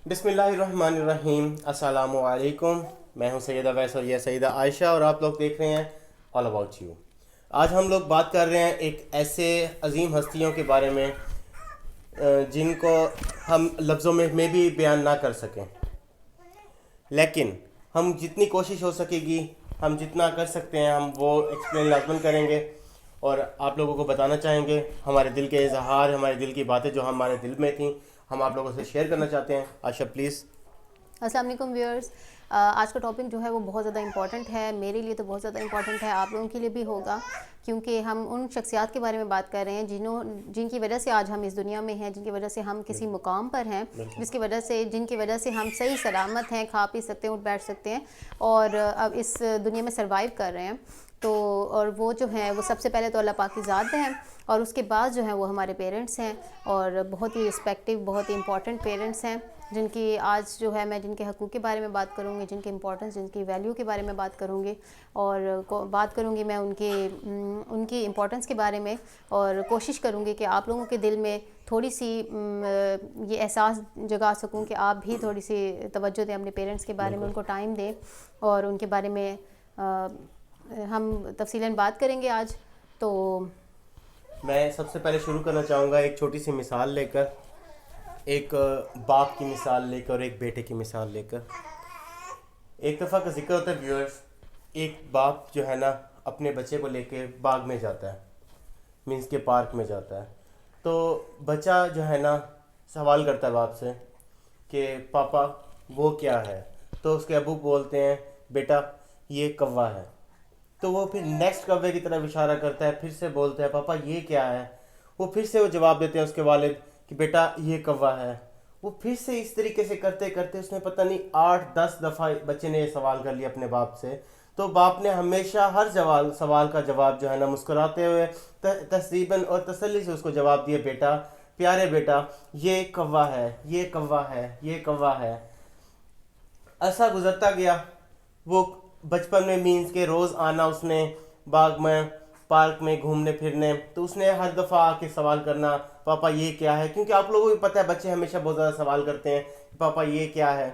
بسم اللہ الرحمن الرحیم. السلام علیکم. میں ہوں سید اویس اور یہ سیدہ عائشہ اور آپ لوگ دیکھ رہے ہیں آل اباؤٹ یو. آج ہم لوگ بات کر رہے ہیں ایک ایسے عظیم ہستیوں کے بارے میں جن کو ہم لفظوں میں بھی بیان نہ کر سکیں، لیکن ہم جتنی کوشش ہو سکے گی، ہم جتنا کر سکتے ہیں ہم وہ ایکسپلین لازماً کریں گے اور آپ لوگوں کو بتانا چاہیں گے. ہمارے دل کے اظہار، ہمارے دل کی باتیں جو ہمارے دل میں تھیں ہم آپ لوگوں سے شیئر کرنا چاہتے ہیں. عائشہ پلیز. السلام علیکم ویورز. آج کا ٹاپک جو ہے وہ بہت زیادہ امپورٹنٹ ہے. میرے لیے تو بہت زیادہ امپورٹنٹ ہے، آپ لوگوں کے لیے بھی ہوگا، کیونکہ ہم ان شخصیات کے بارے میں بات کر رہے ہیں جن کی وجہ سے آج ہم اس دنیا میں ہیں، جن کی وجہ سے ہم کسی مقام پر ہیں، جن کی وجہ سے ہم صحیح سلامت ہیں، کھا پی سکتے ہیں، اٹھ بیٹھ سکتے ہیں اور اب اس دنیا میں سروائیو کر رہے ہیں. تو اور وہ جو ہیں وہ سب سے پہلے تو اللہ پاک کی ذات ہیں، اور اس کے بعد جو ہیں وہ ہمارے پیرنٹس ہیں، اور بہت ہی رسپیکٹیو، بہت ہی امپورٹنٹ پیرنٹس ہیں، جن کی آج جو ہے میں جن کے حقوق کے بارے میں بات کروں گی، جن کی امپورٹنس، جن کی ویلیو کے بارے میں بات کروں گی، اور بات کروں گی میں ان کی امپورٹنس کے بارے میں، اور کوشش کروں گی کہ آپ لوگوں کے دل میں تھوڑی سی یہ احساس جگا سکوں کہ آپ بھی تھوڑی سی توجہ دیں اپنے پیرنٹس کے بارے میں، ان کو ٹائم دیں اور ان کے بارے میں ہم تفصیلاً بات کریں گے آج. تو میں سب سے پہلے شروع کرنا چاہوں گا ایک چھوٹی سی مثال لے کر، ایک باپ کی مثال لے کر اور ایک بیٹے کی مثال لے کر. ایک دفعہ کا ذکر ہوتا ہے ویورز، ایک باپ جو ہے نا اپنے بچے کو لے کے باغ میں جاتا ہے، مینس کے پارک میں جاتا ہے. تو بچہ جو ہے نا سوال کرتا ہے باپ سے کہ پاپا وہ کیا ہے؟ تو اس کے ابو بولتے ہیں بیٹا یہ کوا ہے. تو وہ پھر نیکسٹ کوے کی طرف اشارہ کرتا ہے، پھر سے بولتا ہے پاپا یہ کیا ہے؟ وہ پھر سے وہ جواب دیتے ہیں اس کے والد کہ بیٹا یہ کوا ہے. وہ پھر سے اس طریقے سے کرتے کرتے اس نے پتہ نہیں 8-10 دفعہ بچے نے یہ سوال کر لیا اپنے باپ سے. تو باپ نے ہمیشہ ہر سوال کا جواب جو ہے نا مسکراتے ہوئے تصدیقاً اور تسلی سے اس کو جواب دیا، بیٹا پیارے بیٹا یہ کوا ہے، یہ کوا ہے، یہ کوا ہے. عرصہ گزرتا گیا. وہ بچپن میں مینس کے روز آنا اس نے باغ میں، پارک میں گھومنے پھرنے، تو اس نے ہر دفعہ آ کے سوال کرنا پاپا یہ کیا ہے، کیونکہ آپ لوگوں کو بھی پتہ ہے بچے ہمیشہ بہت زیادہ سوال کرتے ہیں پاپا یہ کیا ہے.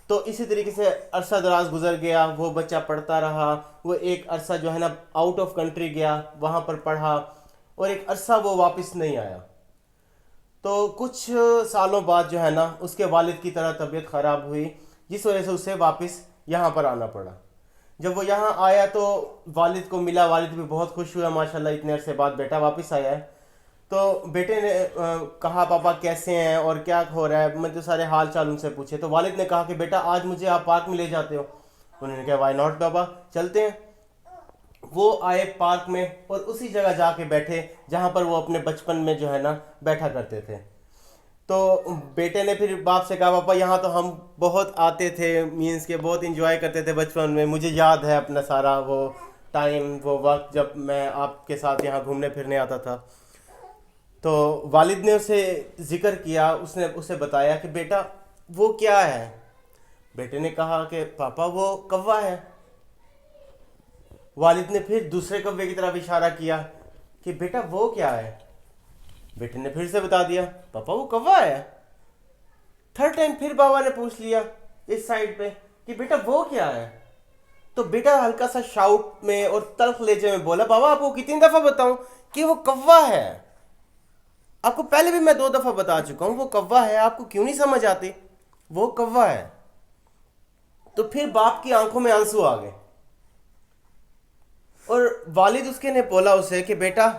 تو اسی طریقے سے عرصہ دراز گزر گیا، وہ بچہ پڑھتا رہا. وہ ایک عرصہ جو ہے نا آؤٹ آف کنٹری گیا، وہاں پر پڑھا، اور ایک عرصہ وہ واپس نہیں آیا. تو کچھ سالوں بعد جو ہے نا اس کے والد کی طرح طبیعت خراب ہوئی، جس وجہ سے اسے واپس یہاں پر آنا پڑا. جب وہ یہاں آیا تو والد کو ملا، والد بھی بہت خوش ہوا، ماشاءاللہ اتنے عرصے بعد بیٹا واپس آیا ہے. تو بیٹے نے کہا پاپا کیسے ہیں اور کیا ہو رہا ہے، میں تو سارے حال چال ان سے پوچھے. تو والد نے کہا کہ بیٹا آج مجھے آپ پارک میں لے جاتے ہو؟ انہوں نے کہا وائی ناٹ بابا، چلتے ہیں. وہ آئے پارک میں اور اسی جگہ جا کے بیٹھے جہاں پر وہ اپنے بچپن میں جو ہے نا بیٹھا کرتے تھے. تو بیٹے نے پھر باپ سے کہا پاپا یہاں تو ہم بہت آتے تھے، مینس کے بہت انجوائے کرتے تھے بچپن میں، مجھے یاد ہے اپنا سارا وہ ٹائم، وہ وقت جب میں آپ کے ساتھ یہاں گھومنے پھرنے آتا تھا. تو والد نے اسے ذکر کیا، اس نے اسے بتایا کہ بیٹا وہ کیا ہے؟ بیٹے نے کہا کہ پاپا وہ کوا ہے. والد نے پھر دوسرے کوے کی طرف اشارہ کیا کہ بیٹا وہ کیا ہے؟ بیٹے نے پھر سے بتا دیا پاپا وہ کوا ہے. تھرڈ ٹائم پھر بابا نے پوچھ لیا اس سائڈ پہ کہ بیٹا وہ کیا ہے؟ تو بیٹا ہلکا سا شاؤٹ میں اور تلخ لہجے میں بولا بابا آپ کو کتنی دفعہ بتاؤں کہ وہ کوا ہے؟ آپ کو پہلے بھی میں 2 دفعہ بتا چکا ہوں وہ کوا ہے، آپ کو کیوں نہیں سمجھ آتی؟ وہ کوا ہے. تو پھر باپ کی آنکھوں میں آنسو آ گئے اور والد اس کے نے بولا اسے کہ بیٹا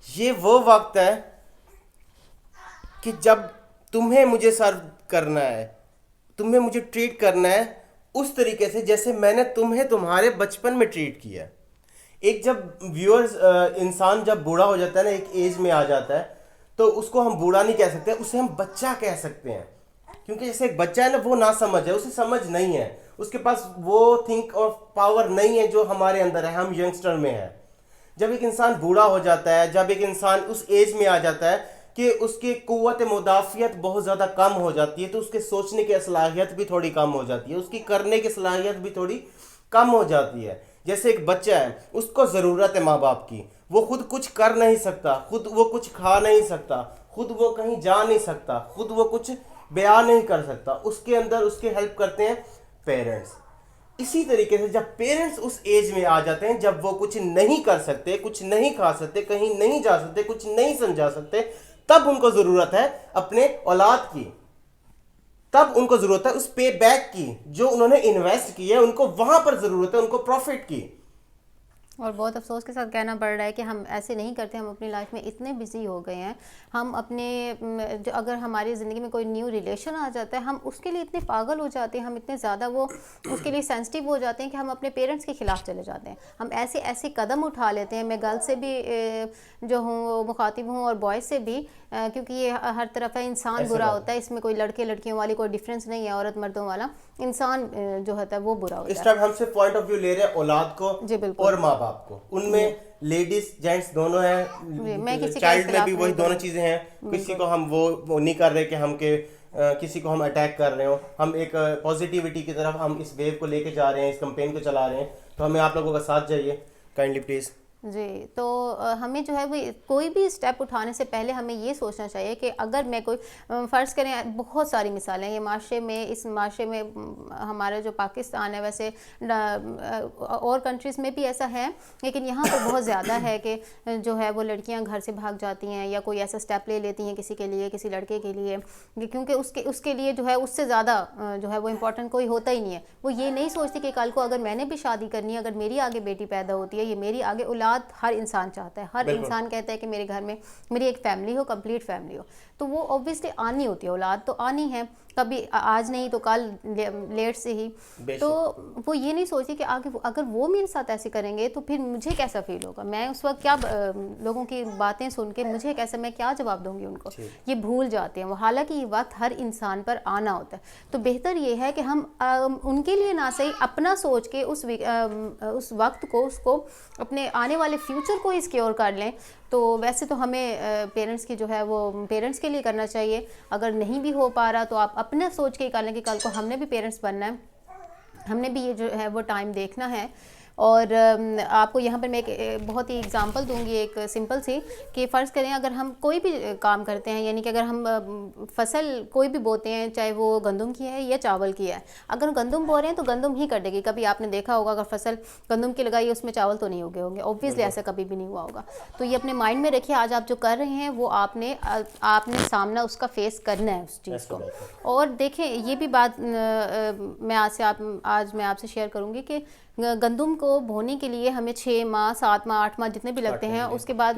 یہ وہ وقت ہے کہ جب تمہیں مجھے سرو کرنا ہے، تمہیں مجھے ٹریٹ کرنا ہے اس طریقے سے جیسے میں نے تمہیں تمہارے بچپن میں ٹریٹ کیا. ایک جب ویورز انسان جب بوڑھا ہو جاتا ہے نا، ایک ایج میں آ جاتا ہے، تو اس کو ہم بوڑھا نہیں کہہ سکتے، اسے ہم بچہ کہہ سکتے ہیں. کیونکہ جیسے ایک بچہ ہے نا وہ نہ سمجھ ہے، اسے سمجھ نہیں ہے، اس کے پاس وہ تھنک اور پاور نہیں ہے جو ہمارے اندر ہے، ہم ینگسٹر میں ہیں. جب ایک انسان بوڑھا ہو جاتا ہے، جب ایک انسان اس ایج میں آ جاتا ہے کہ اس کی قوت مدافعت بہت زیادہ کم ہو جاتی ہے، تو اس کے سوچنے کی صلاحیت بھی تھوڑی کم ہو جاتی ہے، اس کی کرنے کی صلاحیت بھی تھوڑی کم ہو جاتی ہے. جیسے ایک بچہ ہے، اس کو ضرورت ہے ماں باپ کی، وہ خود کچھ کر نہیں سکتا، خود وہ کچھ کھا نہیں سکتا، خود وہ کہیں جا نہیں سکتا, خود وہ کچھ بیان نہیں کر سکتا, اس کے اندر اس کے ہیلپ کرتے ہیں پیرنٹس. اسی طریقے سے جب پیرنٹس اس ایج میں آ جاتے ہیں جب وہ کچھ نہیں کر سکتے, کچھ نہیں کھا سکتے, کہیں نہیں جا سکتے, کچھ نہیں سمجھا سکتے, تب ان کو ضرورت ہے اپنے اولاد کی, تب ان کو ضرورت ہے اس پے بیک کی جو انہوں نے انویسٹ کی ہے, ان کو وہاں پر ضرورت ہے ان کو پروفٹ کی. اور بہت افسوس کے ساتھ کہنا پڑ رہا ہے کہ ہم ایسے نہیں کرتے, ہم اپنی لائف میں اتنے بزی ہو گئے ہیں, ہم اپنے اگر ہماری زندگی میں کوئی نیو ریلیشن آ جاتا ہے ہم اس کے لیے اتنے پاگل ہو جاتے ہیں, ہم اتنے زیادہ وہ اس کے لیے سینسٹیو ہو جاتے ہیں کہ ہم اپنے پیرنٹس کے خلاف چلے جاتے ہیں, ہم ایسے ایسے قدم اٹھا لیتے ہیں. میں گرل سے بھی جو ہوں مخاطب ہوں اور بوائز سے بھی, کیونکہ یہ ہر طرف ہے, انسان برا ہوتا ہے, اس میں کوئی لڑکے لڑکیوں والی کوئی ڈفرینس نہیں ہے, عورت مردوں والا, انسان جو ہوتا ہے وہ برا ہوتا ہے. اس ٹائم ہم سے پوائنٹ آف ویو لے رہے ہیں اولاد کو اور ماں باپ کو, ان میں لیڈیز جینٹس دونوں ہیں, چائلڈ میں بھی وہی دونوں چیزیں ہیں. کسی کو ہم وہ نہیں کر رہے کہ ہم کسی کو ہم اٹیک کر رہے ہوں, ہم ایک پازیٹیوٹی کی طرف ہم اس ویو کو لے کے جا رہے ہیں, اس کمپین کو چلا رہے ہیں, تو ہمیں آپ لوگوں کا ساتھ چاہیے کائنڈلی پلیز. جی, تو ہمیں جو ہے وہ کوئی بھی اسٹیپ اٹھانے سے پہلے ہمیں یہ سوچنا چاہیے کہ اگر میں کوئی فرض کریں, بہت ساری مثالیں ہیں یہ معاشرے میں, اس معاشرے میں ہمارا جو پاکستان ہے, ویسے اور کنٹریز میں بھی ایسا ہے, لیکن یہاں تو بہت زیادہ ہے کہ جو ہے وہ لڑکیاں گھر سے بھاگ جاتی ہیں یا کوئی ایسا اسٹیپ لے لیتی ہیں کسی کے لیے, کسی لڑکے کے لیے, کیونکہ اس کے لیے جو ہے اس سے زیادہ جو ہے وہ امپورٹنٹ کوئی ہوتا ہی نہیں ہے. وہ یہ نہیں سوچتی کہ کل کو اگر میں نے بھی شادی کرنی ہے, اگر میری آگے بیٹی پیدا ہوتی ہے, یہ میری آگے ہر انسان چاہتا ہے, ہر انسان کہتا ہے کہ میرے گھر میں میری ایک فیملی ہو, کمپلیٹ فیملی ہو, تو وہ اوبویسلی آنی ہوتی ہے, اولاد تو آنی ہے, کبھی آج نہیں تو کل, لیٹ سے ہی. تو وہ یہ نہیں سوچتی کہ آگے اگر وہ میرے ساتھ ایسے کریں گے تو پھر مجھے کیسا فیل ہوگا, میں اس وقت کیا لوگوں کی باتیں سن کے مجھے کیسا, میں کیا جواب دوں گی ان کو. یہ بھول جاتے ہیں وہ, حالانکہ یہ وقت ہر انسان پر آنا ہوتا ہے. تو بہتر یہ ہے کہ ہم ان کے لیے نہ صحیح اپنا سوچ کے اس وقت کو, اس کو اپنے آنے والے فیوچر کو ہی سیکیور کر لیں. تو ویسے تو ہمیں پیرنٹس کی جو ہے وہ پیرنٹس کے لیے کرنا چاہیے, اگر نہیں بھی ہو پا رہا تو آپ اپنا سوچ کے ہی کر لیں کہ کل کو ہم نے بھی پیرنٹس بننا ہے, ہم نے بھی یہ جو ہے وہ ٹائم دیکھنا ہے. اور آپ کو یہاں پر میں ایک بہت ہی اگزامپل دوں گی, ایک سمپل سی, کہ فرض کریں اگر ہم کوئی بھی کام کرتے ہیں, یعنی کہ اگر ہم فصل کوئی بھی بوتے ہیں, چاہے وہ گندم کی ہے یا چاول کی ہے, اگر گندم بو رہے ہیں تو گندم ہی کٹے گی. کبھی آپ نے دیکھا ہوگا اگر فصل گندم کی لگائی ہے اس میں چاول تو نہیں اگے ہوں گے, اوبویسلی ایسا کبھی بھی نہیں ہوا ہوگا. تو یہ اپنے مائنڈ میں رکھیے, آج آپ جو کر رہے ہیں وہ آپ نے سامنا اس کا فیس کرنا ہے اس چیز کو. اور دیکھیں یہ بھی بات میں آج میں آپ سے شیئر کروں گی کہ گندم کو بونے کے لیے ہمیں 6 ماہ 7 ماہ 8 ماہ جتنے بھی لگتے ہیں, اس کے بعد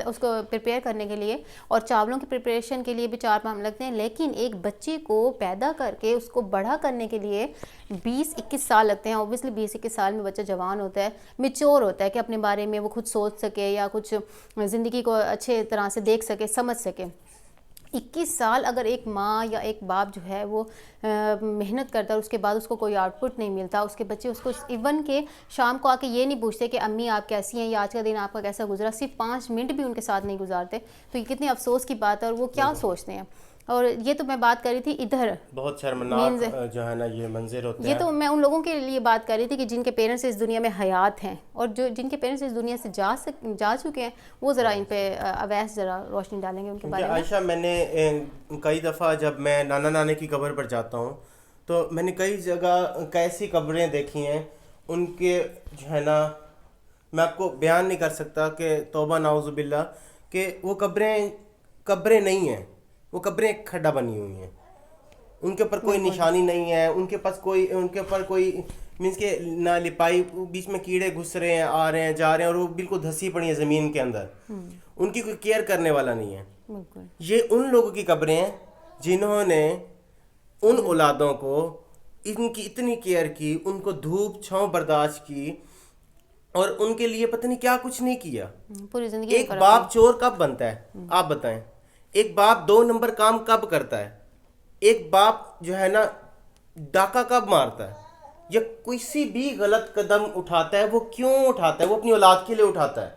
اس کو پریپیئر کرنے کے لیے, اور چاولوں کی پریپریشن کے لیے بھی 4 ماہ لگتے ہیں. لیکن ایک بچے کو پیدا کر کے اس کو بڑا کرنے کے لیے 20-21 سال لگتے ہیں. اوبویسلی 20-21 سال میں بچہ جوان ہوتا ہے, میچور ہوتا ہے کہ اپنے بارے میں وہ خود سوچ سکے یا کچھ زندگی کو اچھے طرح سے دیکھ سکے, سمجھ سکے. 21 سال اگر ایک ماں یا ایک باپ جو ہے وہ محنت کرتا ہے, اس کے بعد اس کو کوئی آؤٹ پٹ نہیں ملتا, اس کے بچے اس کو ایون کہ شام کو آ کے یہ نہیں پوچھتے کہ امی آپ کیسی ہیں یا آج کا دن آپ کا کیسا گزرا, صرف 5 منٹ بھی ان کے ساتھ نہیں گزارتے. تو یہ کتنے افسوس کی بات ہے, اور وہ کیا سوچتے ہیں. اور یہ تو میں بات کر رہی تھی ادھر, بہت شرمناک جو ہے نا یہ منظر ہوتے ہیں. یہ تو میں ان لوگوں کے لیے بات کر رہی تھی کہ جن کے پیرنٹس اس دنیا میں حیات ہیں, اور جن کے پیرنٹس اس دنیا سے جا چکے ہیں, وہ ذرا ان پہ اویس ذرا روشنی ڈالیں گے ان کے بارے میں. عائشہ, میں نے کئی دفعہ جب میں نانا نانے کی قبر پر جاتا ہوں تو میں نے کئی جگہ کیسی قبریں دیکھی ہیں, ان کے جو ہے نا میں آپ کو بیان نہیں کر سکتا کہ توبہ نعوذ باللہ, کہ وہ قبریں نہیں ہیں, وہ قبریں ایک کھڈا بنی ہوئی ہیں, ان کے اوپر کوئی نشانی نہیں ہے, ان کے اوپر کوئی مینس کہ نہ لپائی, بیچ میں کیڑے گھس رہے ہیں, آ رہے ہیں جا رہے ہیں, اور وہ بالکل دھسی پڑی ہیں زمین کے اندر, ان کی کوئی کیئر کرنے والا نہیں ہے. یہ ان لوگوں کی قبریں ہیں جنہوں نے ان اولادوں کو ان کی اتنی کیئر کی, ان کو دھوپ چھاؤں برداشت کی, اور ان کے لیے پتہ نہیں کیا کچھ نہیں کیا. پوری زندگی. ایک باپ چور کب بنتا ہے آپ بتائیں, ایک باپ 2 نمبر کام کب کرتا ہے, ایک باپ جو ہے نا ڈاکہ کب مارتا ہے, یا کسی بھی غلط قدم اٹھاتا ہے, وہ کیوں اٹھاتا ہے, وہ اپنی اولاد کے لیے اٹھاتا ہے,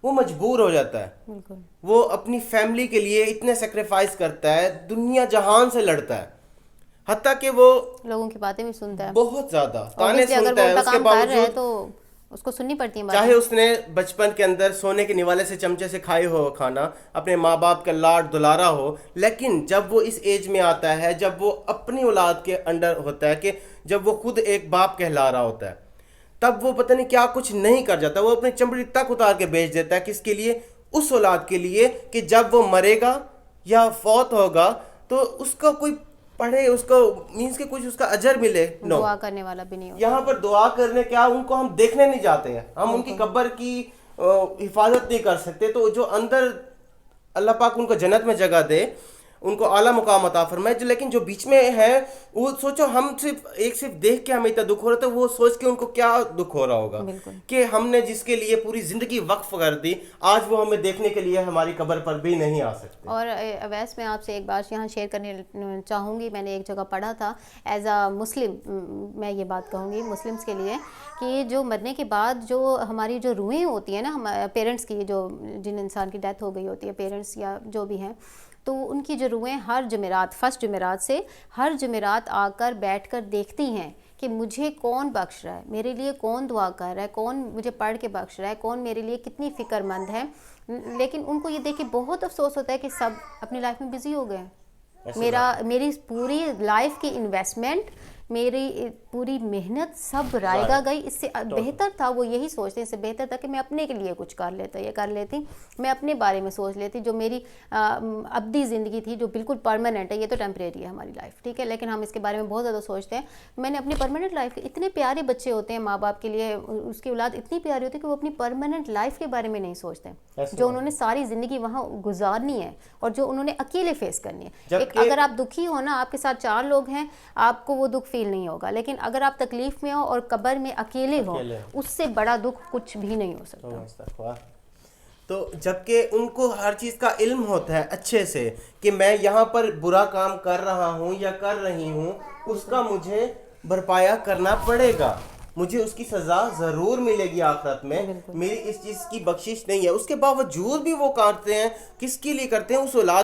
وہ مجبور ہو جاتا ہے, وہ اپنی فیملی کے لیے اتنے سیکریفائس کرتا ہے, دنیا جہان سے لڑتا ہے, حتیٰ کہ وہ لوگوں کی باتیں بھی سنتا ہے, بہت زیادہ تانے سنتا ہے, اس کے باوجود اس کو سننی پڑتی ہے چاہے اس نے بچپن کے اندر سونے کے نوالے سے چمچے سے کھائے ہو کھانا, اپنے ماں باپ کا لاڈ دلارا ہو, لیکن جب وہ اس ایج میں آتا ہے, جب وہ اپنی اولاد کے انڈر ہوتا ہے, کہ جب وہ خود ایک باپ کہلا رہا ہوتا ہے, تب وہ پتہ نہیں کیا کچھ نہیں کر جاتا. وہ اپنی چمڑی تک اتار کے بیچ دیتا ہے. کس کے لیے؟ اس اولاد کے لیے, کہ جب وہ مرے گا یا فوت ہوگا تو اس کا کوئی پڑھے, اس کو مینس کہ کچھ اس کا اجر ملے. نو, دعا کرنے والا بھی نہیں ہوتا. یہاں پر دعا کرنے کیا, ان کو ہم دیکھنے نہیں جاتے ہیں, ہم ان کی قبر کی حفاظت نہیں کر سکتے. تو جو اندر اللہ پاک ان کو جنت میں جگہ دے, ان کو اعلیٰ مقام عطا فرمائے. جو لیکن جو بیچ میں ہے, وہ سوچو ہم صرف دیکھ کے ہمیں اتنا دکھ ہو رہا تھا, وہ سوچ کے ان کو کیا دکھ ہو رہا ہوگا کہ ہم نے جس کے لیے پوری زندگی وقف کر دی, آج وہ ہمیں دیکھنے کے لیے ہماری قبر پر بھی نہیں آ سکتے. اور اویس میں آپ سے ایک بات یہاں شیئر کرنے چاہوں گی. میں نے ایک جگہ پڑھا تھا, ایز اے مسلم میں یہ بات کہوں گی مسلمس کے لیے, کہ جو مرنے کے بعد جو ہماری جو روحیں ہوتی ہیں نا پیرنٹس کی, جو جن انسان کی ڈیتھ ہو گئی ہوتی ہے, پیرنٹس یا جو بھی ہیں, تو ان کی جو روحیں ہر جمعرات, فرسٹ جمعرات سے ہر جمعرات آ کر بیٹھ کر دیکھتی ہیں کہ مجھے کون بخش رہا ہے, میرے لیے کون دعا کر رہا ہے, کون مجھے پڑھ کے بخش رہا ہے, کون میرے لیے کتنی فکر مند ہے. لیکن ان کو یہ دیکھ کے بہت افسوس ہوتا ہے کہ سب اپنی لائف میں بزی ہو گئے ہیں. میری پوری لائف کی انویسٹمنٹ, میری پوری محنت سب رائے گا گئی. اس سے بہتر تھا, وہ یہی سوچتے, اس سے بہتر تھا کہ میں اپنے کے لیے کچھ کر لیتا یا کر لیتی, میں اپنے بارے میں سوچ لیتی. جو میری ابدی زندگی تھی جو بالکل پرماننٹ ہے, یہ تو ٹیمپریری ہے ہماری لائف, ٹھیک ہے, لیکن ہم اس کے بارے میں بہت زیادہ سوچتے ہیں. میں نے اپنی پرماننٹ لائف کے, اتنے پیارے بچے ہوتے ہیں ماں باپ کے لیے, اس کی اولاد اتنی پیاری ہوتی ہے کہ وہ اپنی پرماننٹ لائف کے بارے میں نہیں سوچتے, جو انہوں نے ساری زندگی وہاں گزارنی ہے اور جو انہوں نے اکیلے فیس کرنی ہے. اگر آپ دکھی ہو نا, آپ کے ساتھ 4 لوگ ہیں, آپ کو وہ دکھ فیل نہیں ہوگا, لیکن اگر آپ تکلیف میں ہو اور قبر میں اکیلے ہو, اس سے بڑا دکھ کچھ بھی نہیں ہو سکتا. تو جبکہ ان کو ہر چیز کا علم ہوتا ہے اچھے سے, کہ میں یہاں پر برا کام کر رہا ہوں یا کر رہی ہوں, اس کا مجھے بھرپایا کرنا پڑے گا, مجھے اس کی سزا ضرور ملے گی آخرت میں, میری اس چیز کی بخشش نہیں ہے. اس کے باوجود بھی وہ کرتے ہیں. کس کے لیے کرتے ہیں؟ اس اولاد